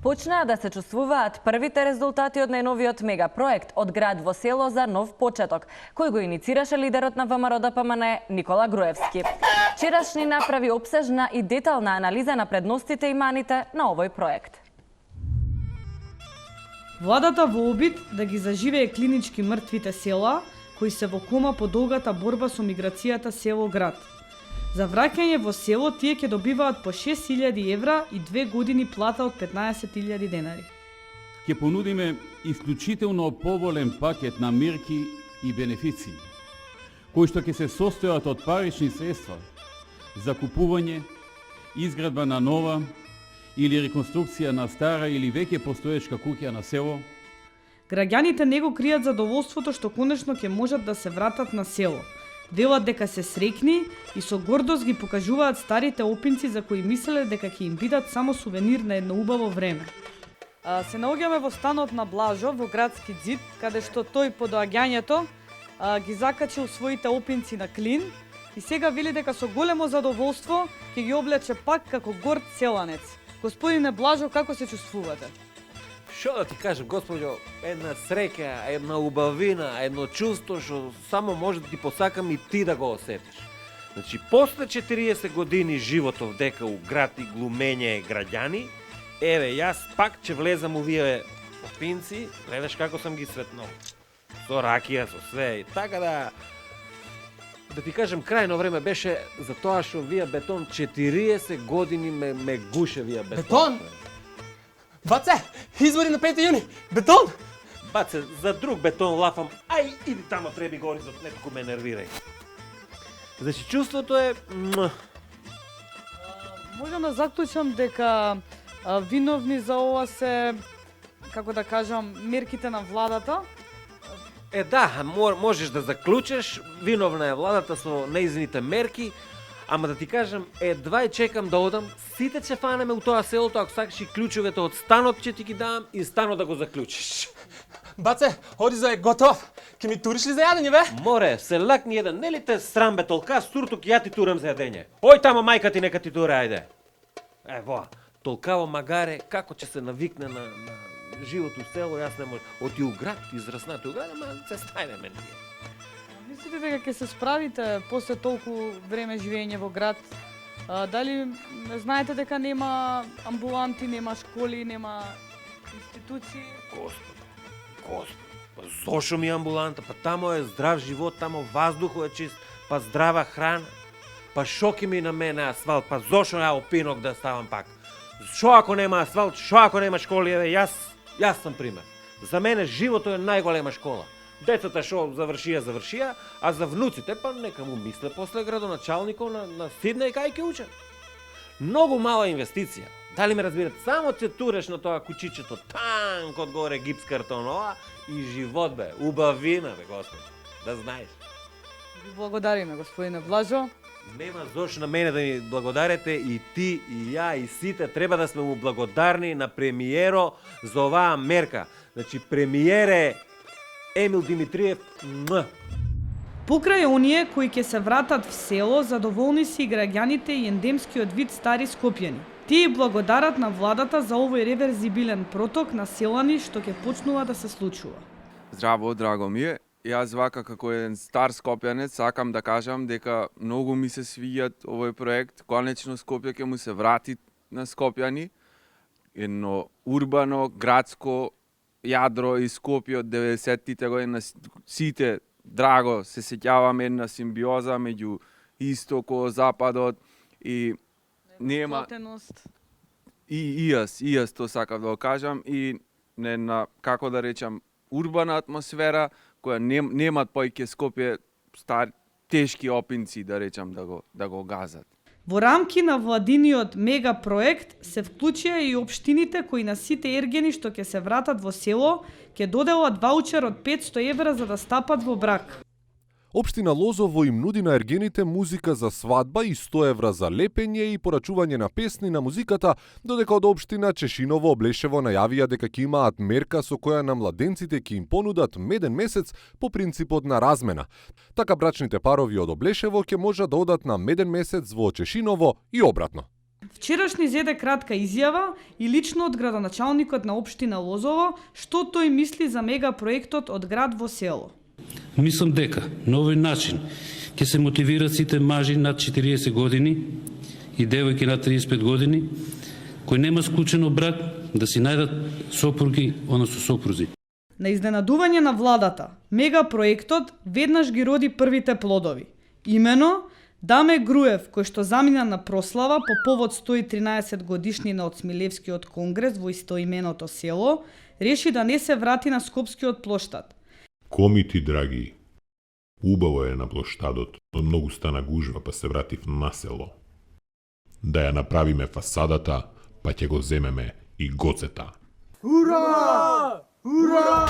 Почнаа да се чувствуваат првите резултати од најновиот мегапроект од град во село за нов почеток, кој го иницираше лидерот на ВМРО-ДПМН Никола Груевски. Вчерашни направи опсежна и детална анализа на предностите и маните на овој проект. Владата во обид да ги заживее клинички мртвите села, кои се во кома по долгата борба со миграцијата село-град. За враќање во село тие ќе добиваат по 6.000 евра и 2 години плата од 15.000 денари. Ќе понудиме исклучително поволен пакет на мерки и бенефиции, кои што ќе се состојат од парични средства за купување, изградба на нова или реконструкција на стара или веќе постоечка куќа на село. Граѓаните не го кријат задоволството што конечно ќе можат да се вратат на село. Велат дека се среќни и со гордост ги покажуваат старите опинци за кои мислеле дека ќе им бидат само сувенир на едно убаво време. Се наоѓаме во станот на Блажо во градски ѕид, каде што тој по доаѓањето ги закачил своите опинци на клин и сега вели дека со големо задоволство ќе ги облече пак како горд селанец. Господине Блажо, како се чувствувате? Што да ти кажам, господјо, една среќа, една убавина, едно чувство што само може да ти посакам и ти да го осетиш. Значи, после 40 години животов дека у град и глумење граѓани, еве, јас пак ќе влезам у вие опинци, гледаш како сам ги светнал. Со ракија, со све, така да ти кажам, крајно време беше за тоа што вие бетон 40 години ме гуше вие бетон. Бетон? Баце, избори на 5 јуни, бетон! Баце, за друг бетон лафам, ај, иди тамо треби горизот, нетко ме нервирај. Значи, чувството е... Можам да заклучам дека виновни за ова се, како да кажам, мерките на владата. Да, можеш да заклучеш, виновна е владата со неизините мерки, ама да ти кажам, едва и чекам да одам, сите ќе фанеме у тоа селото, ако сакаш и клучовете од станот ќе ти ги дам и станот да го заклучиш. Баце, Оризо е готов. Ке ми туриш ли за јадење, бе? Море, се лакни еден, нели те срам бе толка, стуртук ја ти турам за јадење. Ој тамо мајка ти нека ти тура, ајде. Ево, толкаво магаре, како ќе се навикне на живот у село, јас не може. Оти у град, израснат у град, ама се стајнеме ние. Мислите дека ќе се справите после толку време живење во град? Дали знаете дека нема амбуланти, нема школи, нема институции? Господ, па зошо ми амбуланта? Па тамо е здрав живот, тамо ваздухот е чист, па здрава храна. Па шо ке ми на мене асфалт, па зошо ја опинок да ставам пак? Шо ако нема асфалт, шо ако нема школи, еве јас сам пример. За мене животот е најголема школа. Децата шо завршија, а за внуците па нека му мисле после градоначалникот на Сиднеј кај ќе учат. Многу мала инвестиција. Дали ме разбирате? Само ќе туреш на тоа кучичето, танк одгоре гипс картон, ова и живот бе, убавина бе, господи. Да знаеш. Ви благодариме, господине Блажо. Нема зошто на мене да ми благодарите, и ти, и ја, и сите треба да сме му благодарни на премиеро за оваа мерка. Значи, премиере Емил Димитриев, Покрај оние кои ќе се вратат в село, задоволни си и граѓаните и ендемскиот вид стари скопјани. Тие благодарат на владата за овој реверзибилен проток на селани што ќе почнува да се случува. Здраво, драго ми е. Јас вака како еден стар скопјанец сакам да кажам дека многу ми се свиѓат овој проект. Конечно Скопје ќе му се врати на скопјани. Едно урбано, градско јадро и Скопје од 90-тите години на сите драго се сеќаваме една симбиоза меѓу истокот, западот и нема и јас тоа сакам да го кажам и на како да речам урбана атмосфера која немат поиќе Скопје тешки опинци да речам да го газат. Во рамки на владиниот мегапроект се вклучија и општините кои на сите ергени што ќе се вратат во село ќе доделат ваучер од 500 евра за да стапат во брак. Општина Лозово им нуди на ергените музика за свадба и 100 евра за лепење и порачување на песни на музиката, додека од општина Чешиново Облешево најавија дека ќе имаат мерка со која на младенците ќе им понудат меден месец по принципот на размена. Така брачните парови од Облешево ќе можат да одат на меден месец во Чешиново и обратно. Вчерашни зеде кратка изјава и лично од градоначалникот на општина Лозово што тој мисли за мегапроектот од град во село. Мислам дека на овој начин ќе се мотивираат сите мажи над 40 години и девојки над 35 години кои нема склучено брак да си најдат сопруги, односно сопрузи. На изненадување на владата, мегапроектот веднаш ги роди првите плодови. Имено, Даме Груев, кој што замина на прослава по повод 113 годишнина од Смилевскиот конгрес во истоименото село, реши да не се врати на Скопскиот плоштад. Комити, драги, убаво е на плоштадот, но многу стана гужва, па се вратив на село. Да ја направиме фасадата, па ќе го земеме и гоцета. Ура! Ура!